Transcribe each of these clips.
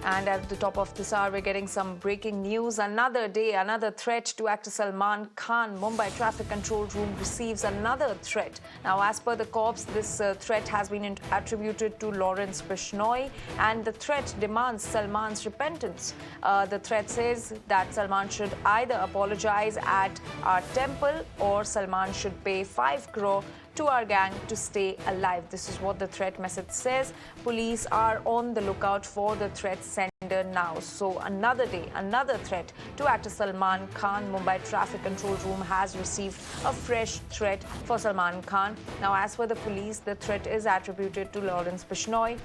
And at the top of this hour, we're getting some breaking news. Another day, another threat to actor Salman Khan. Mumbai Traffic Control Room receives another threat. Now, as per the cops, this threat has been attributed to Lawrence Bishnoi, and the threat demands Salman's repentance. The threat says that Salman should either apologize at our temple or Salman should pay 5 crore to our gang to stay alive. This is what the threat message says. Police are on the lookout for the threat sender now. So another day, another threat to actor Salman Khan. Mumbai Traffic Control Room has received a fresh threat for Salman Khan. Now, as per the police, the threat is attributed to Lawrence Bishnoi,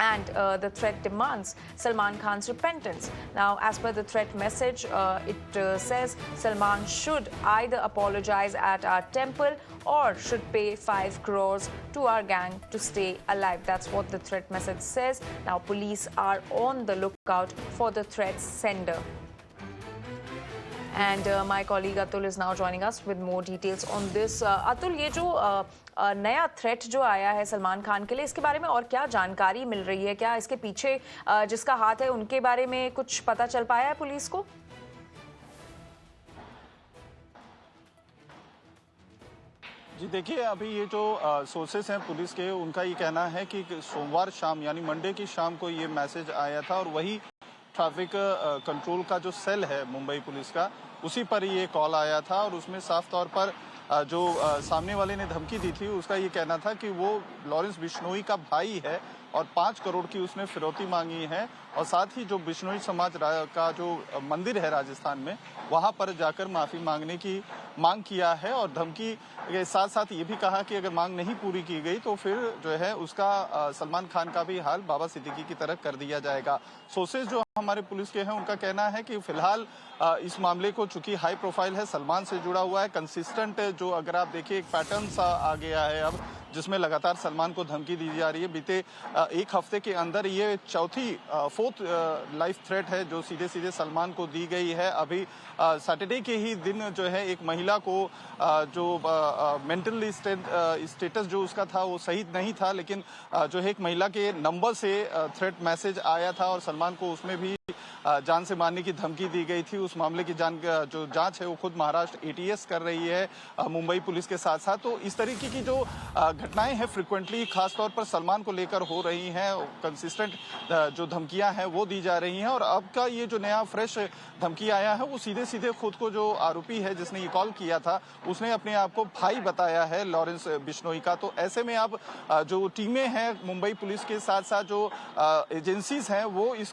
and the threat demands Salman Khan's repentance. Now, as per the threat message, it says Salman should either apologize at our temple or should pay 5 crores to our gang to stay alive. That's what the threat message says. Now, police are on the lookout for the threat sender. And my colleague Atul is now joining us with more details on this. Atul, ये जो नया threat जो आया है सलमान खान के लिए, इसके बारे में और क्या जानकारी मिल रही है? क्या इसके पीछे जिसका हाथ है उनके बारे में कुछ पता चल पाया है पुलिस को? जी देखिए, अभी ये जो सोर्सेस हैं पुलिस के, उनका ये कहना है कि सोमवार शाम यानी मंडे की शाम को ये मैसेज आया था और वही ट्रैफिक कंट्रोल का जो सेल है मुंबई पुलिस का, उसी पर ये कॉल आया था और उसमें साफ तौर पर जो सामने वाले ने धमकी दी थी उसका ये कहना था कि वो लॉरेंस बिश्नोई का भाई है और 5 करोड़ की उसने फिरौती मांगी है और साथ ही जो बिश्नोई समाज का जो मंदिर है राजस्थान में, वहां पर जाकर माफी मांगने की मांग किया है और धमकी के साथ साथ ये भी कहा कि अगर मांग नहीं पूरी की गई तो फिर जो है उसका सलमान खान का भी हाल बाबा सिद्दीकी की तरह कर दिया जाएगा। सोर्सेज जो हमारे पुलिस के हैं उनका कहना है कि फिलहाल इस मामले को, चूंकि हाई प्रोफाइल है, सलमान से जुड़ा हुआ है, कंसिस्टेंट जो अगर आप देखिए एक पैटर्न सा आ गया है अब, जिसमें लगातार सलमान को धमकी दी जा रही है। बीते एक हफ्ते के अंदर ये फोर्थ लाइफ थ्रेट है जो सीधे सीधे सलमान को दी गई है। अभी सैटरडे के ही दिन जो है एक महिला को जो मेंटल स्टेटस जो उसका था वो सही नहीं था, लेकिन जो है एक महिला के नंबर से थ्रेट मैसेज आया था और सलमान को उसमें भी जान से मारने की धमकी दी गई थी। उस मामले की जो जांच है वो खुद महाराष्ट्र एटीएस कर रही है मुंबई पुलिस के साथ साथ। तो इस तरीके की जो घटनाएं हैं फ्रिक्वेंटली खासतौर पर सलमान को लेकर हो रही हैं, कंसिस्टेंट जो धमकियां हैं वो दी जा रही हैं और अब का ये जो नया फ्रेश धमकी आया है वो सीधे सीधे खुद को जो आरोपी है जिसने ये कॉल किया था उसने अपने आप को भाई बताया है लॉरेंस बिश्नोई का। तो ऐसे में अब जो टीमें हैं मुंबई पुलिस के साथ साथ जो एजेंसीज हैं वो इस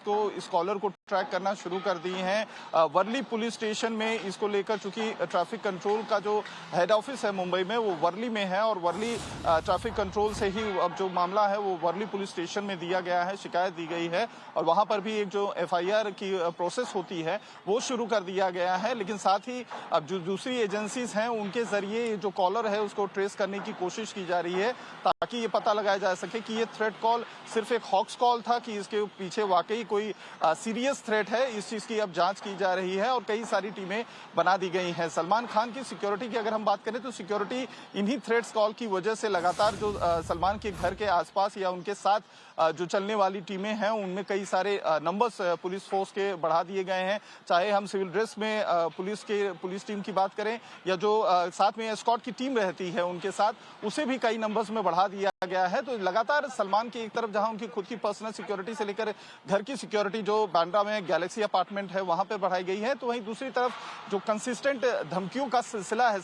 कॉलर को ट्रैक करना शुरू कर दी हैं। वर्ली पुलिस स्टेशन में इसको लेकर, चूंकि ट्रैफिक कंट्रोल का जो हेड ऑफिस है मुंबई में वो वर्ली में है और वर्ली ट्रैफिक कंट्रोल से ही अब जो मामला है वो वर्ली पुलिस स्टेशन में दिया गया है, शिकायत दी गई है और वहां पर भी एक जो एफआईआर की प्रोसेस होती है वो शुरू कर दिया गया है। लेकिन साथ ही अब जो दूसरी एजेंसीज हैं उनके जरिए जो कॉलर है उसको ट्रेस करने की कोशिश की जा रही है ताकि ये पता लगाया जा सके कि ये थ्रेट कॉल सिर्फ एक हॉक्स कॉल था कि इसके पीछे वाकई कोई सीरियस थ्रेट है। इस चीज की अब जांच की जा रही है और कई सारी टीमें बना दी गई हैं। सलमान खान की सिक्योरिटी की अगर हम बात करें तो सिक्योरिटी इन्हीं थ्रेट्स कॉल की वजह से लगातार जो सलमान के घर के आसपास या उनके साथ जो चलने वाली टीमें हैं उनमें कई सारे नंबर्स पुलिस फोर्स के बढ़ा दिए गए हैं। चाहे हम सिविल ड्रेस में पुलिस टीम की बात करें या जो साथ में एस्कॉर्ट की टीम रहती है उनके साथ, उसे भी कई नंबर्स में बढ़ा दिया गया है। तो लगातार सलमान की एक तरफ जहां उनकी खुद की पर्सनल सिक्योरिटी से लेकर घर की सिक्योरिटी जो बांद्रा में गैलेक्सी अपार्टमेंट है वहां पर बढ़ाई गई है, तो वहीं दूसरी तरफ जो कंसिस्टेंट धमकियों का सिलसिला है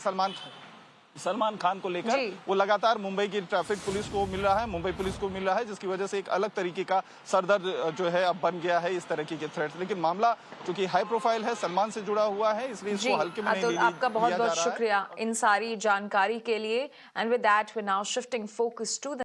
सलमान खान को लेकर वो लगातार मुंबई की ट्रैफिक पुलिस को मिल रहा है, मुंबई पुलिस को मिल रहा है, जिसकी वजह से एक अलग तरीके का सरदर्द जो है अब बन गया है इस तरह के थ्रेट। लेकिन मामला चूंकि हाई प्रोफाइल है, सलमान से जुड़ा हुआ है, इसलिए इसको हल्के में नहीं लिया जा रहा है। आपका बहुत बहुत शुक्रिया इन सारी जानकारी के लिए। And with that we now shifting focus to the